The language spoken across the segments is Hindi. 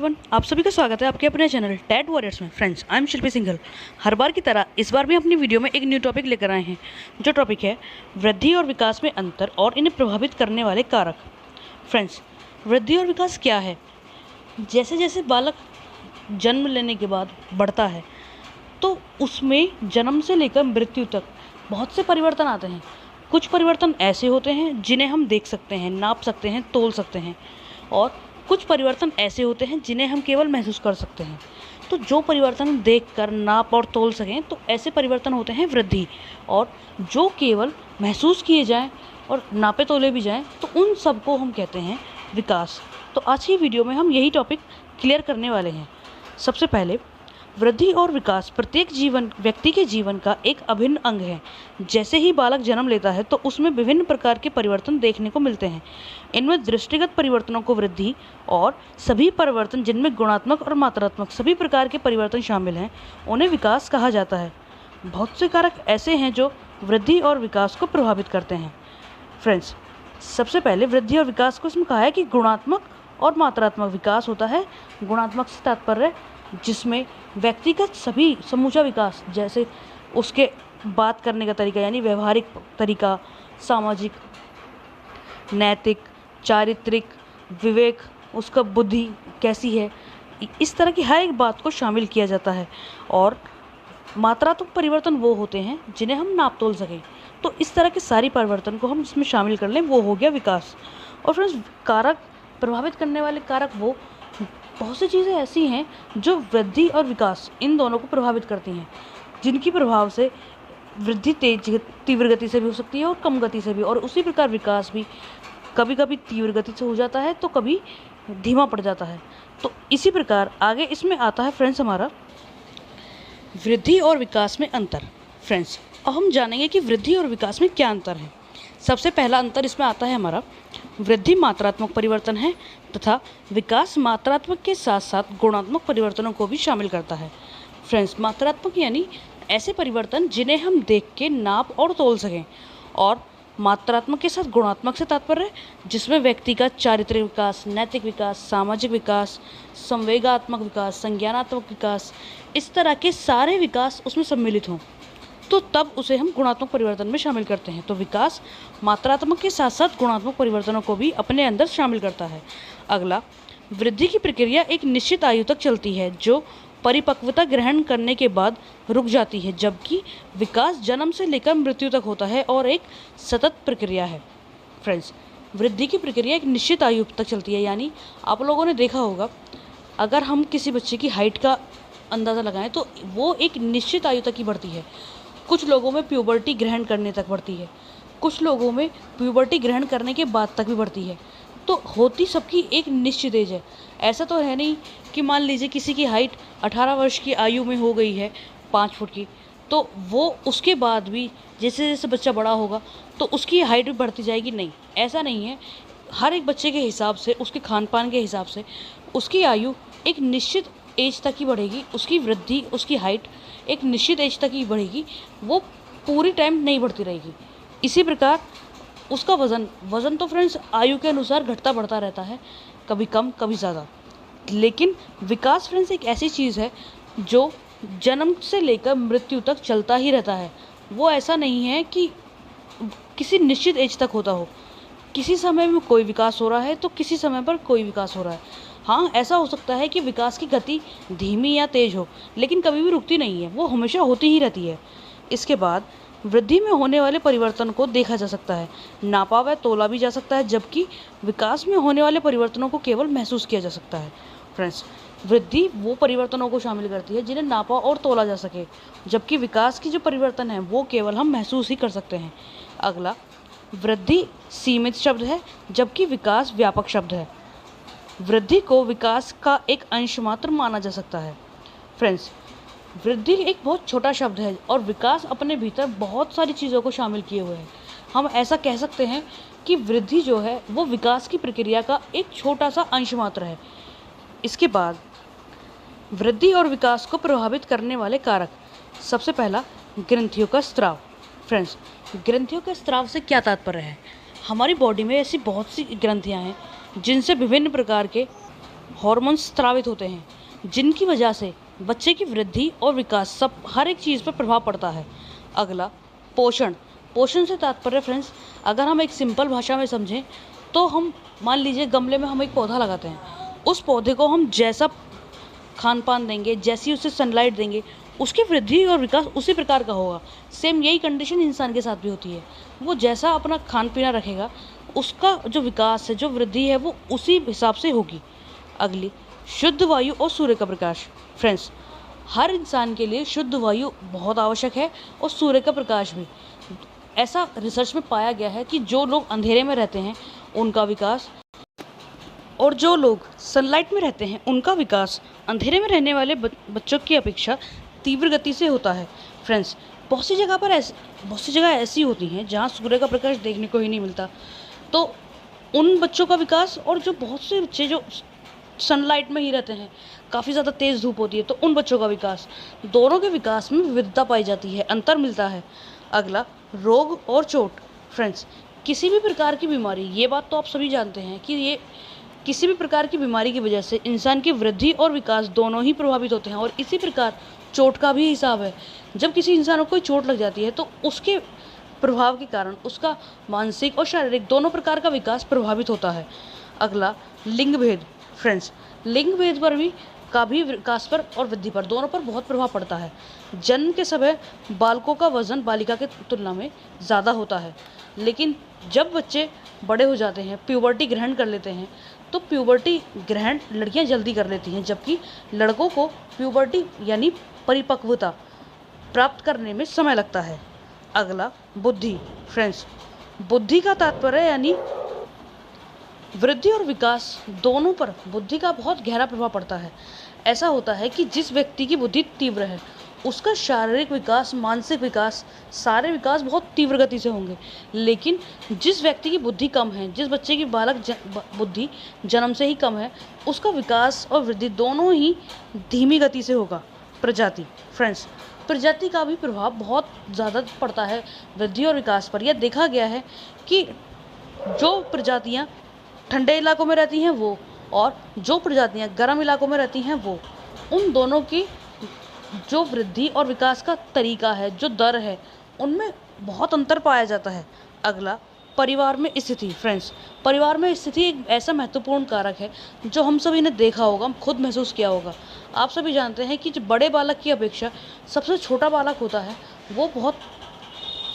एवरीवन, आप सभी का स्वागत है आपके अपने चैनल टैट वॉरियर्स में। फ्रेंड्स, आई एम शिल्पी सिंघल। हर बार की तरह इस बार भी अपनी वीडियो में एक न्यू टॉपिक लेकर आए हैं, जो टॉपिक है वृद्धि और विकास में अंतर और इन्हें प्रभावित करने वाले कारक। फ्रेंड्स, वृद्धि और विकास क्या है? जैसे जैसे बालक जन्म लेने के बाद बढ़ता है तो उसमें जन्म से लेकर मृत्यु तक बहुत से परिवर्तन आते हैं। कुछ परिवर्तन ऐसे होते हैं जिन्हें हम देख सकते हैं, नाप सकते हैं, तोल सकते हैं, और कुछ परिवर्तन ऐसे होते हैं जिन्हें हम केवल महसूस कर सकते हैं। तो जो परिवर्तन हम देखकर नाप और तोल सकें तो ऐसे परिवर्तन होते हैं वृद्धि, और जो केवल महसूस किए जाएं और नापे तोले भी जाएं तो उन सब को हम कहते हैं विकास। तो आज की वीडियो में हम यही टॉपिक क्लियर करने वाले हैं। सबसे पहले, वृद्धि और विकास प्रत्येक व्यक्ति के जीवन का एक अभिन्न अंग है। जैसे ही बालक जन्म लेता है तो उसमें विभिन्न प्रकार के परिवर्तन देखने को मिलते हैं। इनमें दृष्टिगत परिवर्तनों को वृद्धि, और सभी परिवर्तन जिनमें गुणात्मक और मात्रात्मक सभी प्रकार के परिवर्तन शामिल हैं उन्हें विकास कहा जाता है। बहुत से कारक ऐसे हैं जो वृद्धि और विकास को प्रभावित करते हैं। फ्रेंड्स, सबसे पहले वृद्धि और विकास को इसमें कहा है कि गुणात्मक और मात्रात्मक विकास होता है। गुणात्मक से तात्पर्य जिसमें व्यक्तिगत सभी समूचा विकास, जैसे उसके बात करने का तरीका यानी व्यवहारिक तरीका, सामाजिक, नैतिक, चारित्रिक, विवेक, उसका बुद्धि कैसी है, इस तरह की हर एक बात को शामिल किया जाता है। और मात्रात्मक परिवर्तन वो होते हैं जिन्हें हम नाप तोल सकें। तो इस तरह के सारी परिवर्तन को हम इसमें शामिल कर लें, वो हो गया विकास। और फ्रेंड्स, कारक प्रभावित करने वाले कारक वो बहुत सी चीज़ें ऐसी हैं जो वृद्धि और विकास इन दोनों को प्रभावित करती हैं, जिनकी प्रभाव से वृद्धि तीव्र गति से भी हो सकती है और कम गति से भी, और उसी प्रकार विकास भी कभी कभी तीव्र गति से हो जाता है तो कभी धीमा पड़ जाता है। तो इसी प्रकार आगे इसमें आता है फ्रेंड्स हमारा वृद्धि और विकास में अंतर। फ्रेंड्स, अब हम जानेंगे कि वृद्धि और विकास में क्या अंतर है। सबसे पहला अंतर इसमें आता है हमारा, वृद्धि मात्रात्मक परिवर्तन है तथा विकास मात्रात्मक के साथ साथ गुणात्मक परिवर्तनों को भी शामिल करता है। फ्रेंड्स, मात्रात्मक यानी ऐसे परिवर्तन जिन्हें हम देख के नाप और तोल सकें, और मात्रात्मक के साथ गुणात्मक से तात्पर्य जिसमें व्यक्ति का चारित्रिक विकास, नैतिक विकास, सामाजिक विकास, संवेगात्मक विकास, संज्ञानात्मक विकास, इस तरह के सारे विकास उसमें सम्मिलित हों, तो तब उसे हम गुणात्मक परिवर्तन में शामिल करते हैं। तो विकास मात्रात्मक के साथ साथ गुणात्मक परिवर्तनों को भी अपने अंदर शामिल करता है। अगला, वृद्धि की प्रक्रिया एक निश्चित आयु तक चलती है जो परिपक्वता ग्रहण करने के बाद रुक जाती है, जबकि विकास जन्म से लेकर मृत्यु तक होता है और एक सतत प्रक्रिया है। फ्रेंड्स, वृद्धि की प्रक्रिया एक निश्चित आयु तक चलती है, यानी आप लोगों ने देखा होगा अगर हम किसी बच्चे की हाइट का अंदाज़ा लगाएं तो वो एक निश्चित आयु तक ही बढ़ती है। कुछ लोगों में प्यूबर्टी ग्रहण करने तक बढ़ती है, कुछ लोगों में प्यूबर्टी ग्रहण करने के बाद तक भी बढ़ती है। तो होती सबकी एक निश्चित एज है। ऐसा तो है नहीं कि मान लीजिए किसी की हाइट 18 वर्ष की आयु में हो गई है 5 फुट की, तो वो उसके बाद भी जैसे जैसे बच्चा बड़ा होगा तो उसकी हाइट भी बढ़ती जाएगी। नहीं, ऐसा नहीं है। हर एक बच्चे के हिसाब से, उसके खान पान के हिसाब से उसकी आयु एक निश्चित एज तक ही बढ़ेगी। उसकी वृद्धि, उसकी हाइट एक निश्चित एज तक ही बढ़ेगी, वो पूरी टाइम नहीं बढ़ती रहेगी। इसी प्रकार उसका वज़न तो फ्रेंड्स आयु के अनुसार घटता बढ़ता रहता है, कभी कम कभी ज़्यादा। लेकिन विकास फ्रेंड्स एक ऐसी चीज़ है जो जन्म से लेकर मृत्यु तक चलता ही रहता है। वो ऐसा नहीं है कि किसी निश्चित एज तक होता हो। किसी समय में कोई विकास हो रहा है तो किसी समय पर कोई विकास हो रहा है। हाँ, ऐसा हो सकता है कि विकास की गति धीमी या तेज हो, लेकिन कभी भी रुकती नहीं है, वो हमेशा होती ही रहती है। इसके बाद वृद्धि में होने वाले परिवर्तन को देखा जा सकता है, नापा व तोला भी जा सकता है, जबकि विकास में होने वाले परिवर्तनों को केवल महसूस किया जा सकता है। फ्रेंड्स, वृद्धि वो परिवर्तनों को शामिल करती है जिन्हें नापा और तोला जा सके, जबकि विकास की जो परिवर्तन है वो केवल हम महसूस ही कर सकते हैं। अगला, वृद्धि सीमित शब्द है जबकि विकास व्यापक शब्द है। वृद्धि को विकास का एक अंश मात्र माना जा सकता है। फ्रेंड्स, वृद्धि एक बहुत छोटा शब्द है और विकास अपने भीतर बहुत सारी चीज़ों को शामिल किए हुए हैं। हम ऐसा कह सकते हैं कि वृद्धि जो है वो विकास की प्रक्रिया का एक छोटा सा अंश मात्र है। इसके बाद वृद्धि और विकास को प्रभावित करने वाले कारक, सबसे पहला ग्रंथियों का स्त्राव। फ्रेंड्स, ग्रंथियों के स्त्राव से क्या तात्पर्य है? हमारी बॉडी में ऐसी बहुत सी ग्रंथियाँ हैं जिनसे विभिन्न प्रकार के हार्मोन्स स्रावित होते हैं जिनकी वजह से बच्चे की वृद्धि और विकास सब हर एक चीज़ पर प्रभाव पड़ता है। अगला, पोषण। पोषण से तात्पर्य फ्रेंड्स, अगर हम एक सिंपल भाषा में समझें तो हम मान लीजिए गमले में हम एक पौधा लगाते हैं, उस पौधे को हम जैसा खान पान देंगे, जैसी उसे सनलाइट देंगे, उसकी वृद्धि और विकास उसी प्रकार का होगा। सेम यही कंडीशन इंसान के साथ भी होती है। वो जैसा अपना खान पीना रखेगा, उसका जो विकास है, जो वृद्धि है, वो उसी हिसाब से होगी। अगली, शुद्ध वायु और सूर्य का प्रकाश। फ्रेंड्स, हर इंसान के लिए शुद्ध वायु बहुत आवश्यक है और सूर्य का प्रकाश भी। ऐसा रिसर्च में पाया गया है कि जो लोग अंधेरे में रहते हैं उनका विकास, और जो लोग सनलाइट में रहते हैं उनका विकास अंधेरे में रहने वाले बच्चों की अपेक्षा तीव्र गति से होता है। फ्रेंड्स, बहुत सी जगह ऐसी होती हैं जहाँ सूर्य का प्रकाश देखने को ही नहीं मिलता, तो उन बच्चों का विकास, और जो बहुत से बच्चे जो सनलाइट में ही रहते हैं, काफ़ी ज़्यादा तेज़ धूप होती है, तो उन बच्चों का विकास, दोनों के विकास में विविधता पाई जाती है, अंतर मिलता है। अगला, रोग और चोट। फ्रेंड्स, किसी भी प्रकार की बीमारी, ये बात तो आप सभी जानते हैं कि ये किसी भी प्रकार की बीमारी की वजह से इंसान की वृद्धि और विकास दोनों ही प्रभावित होते हैं, और इसी प्रकार चोट का भी हिसाब है। जब किसी इंसान को कोई चोट लग जाती है तो उसके प्रभाव के कारण उसका मानसिक और शारीरिक दोनों प्रकार का विकास प्रभावित होता है। अगला, लिंग भेद। फ्रेंड्स, लिंग भेद पर भी का भी विकास पर और वृद्धि पर, दोनों पर बहुत प्रभाव पड़ता है। जन्म के समय बालकों का वजन बालिका की तुलना में ज़्यादा होता है, लेकिन जब बच्चे बड़े हो जाते हैं, प्यूबर्टी ग्रहण कर लेते हैं, तो प्यूबर्टी ग्रहण लड़कियां जल्दी कर लेती हैं, जबकि लड़कों को प्यूबर्टी यानी परिपक्वता प्राप्त करने में समय लगता है। अगला, बुद्धि। फ्रेंड्स, बुद्धि का तात्पर्य यानी वृद्धि और विकास दोनों पर बुद्धि का बहुत गहरा प्रभाव पड़ता है। ऐसा होता है कि जिस व्यक्ति की बुद्धि तीव्र है उसका शारीरिक विकास, मानसिक विकास, सारे विकास बहुत तीव्र गति से होंगे, लेकिन जिस व्यक्ति की बुद्धि कम है, जिस बच्चे की बुद्धि जन्म से ही कम है, उसका विकास और वृद्धि दोनों ही धीमी गति से होगा। प्रजाति। फ्रेंड्स, प्रजाति का भी प्रभाव बहुत ज़्यादा पड़ता है वृद्धि और विकास पर। यह देखा गया है कि जो प्रजातियाँ ठंडे इलाकों में रहती हैं वो, और जो प्रजातियाँ गर्म इलाकों में रहती हैं वो, उन दोनों की जो वृद्धि और विकास का तरीका है, जो दर है, उनमें बहुत अंतर पाया जाता है। अगला, परिवार में स्थिति। फ्रेंड्स, परिवार में स्थिति एक ऐसा महत्वपूर्ण कारक है जो हम सभी ने देखा होगा, खुद महसूस किया होगा। आप सभी जानते हैं कि जो बड़े बालक की अपेक्षा सबसे छोटा बालक होता है वो बहुत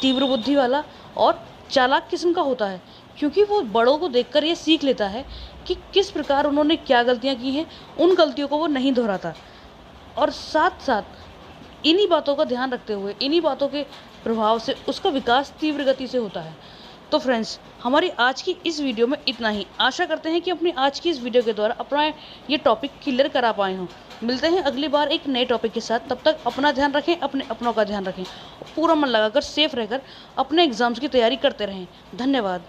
तीव्र बुद्धि वाला और चालाक किस्म का होता है, क्योंकि वो बड़ों को देखकर ये सीख लेता है कि किस प्रकार उन्होंने क्या गलतियाँ की हैं, उन गलतियों को वो नहीं दोहराता, और साथ साथ इन्हीं बातों का ध्यान रखते हुए, इन्हीं बातों के प्रभाव से उसका विकास तीव्र गति से होता है। तो फ्रेंड्स, हमारी आज की इस वीडियो में इतना ही। आशा करते हैं कि अपनी आज की इस वीडियो के द्वारा अपना ये टॉपिक क्लियर करा पाए हों। मिलते हैं अगली बार एक नए टॉपिक के साथ। तब तक अपना ध्यान रखें, अपनों का ध्यान रखें, पूरा मन लगाकर सेफ रहकर अपने एग्जाम्स की तैयारी करते रहें। धन्यवाद।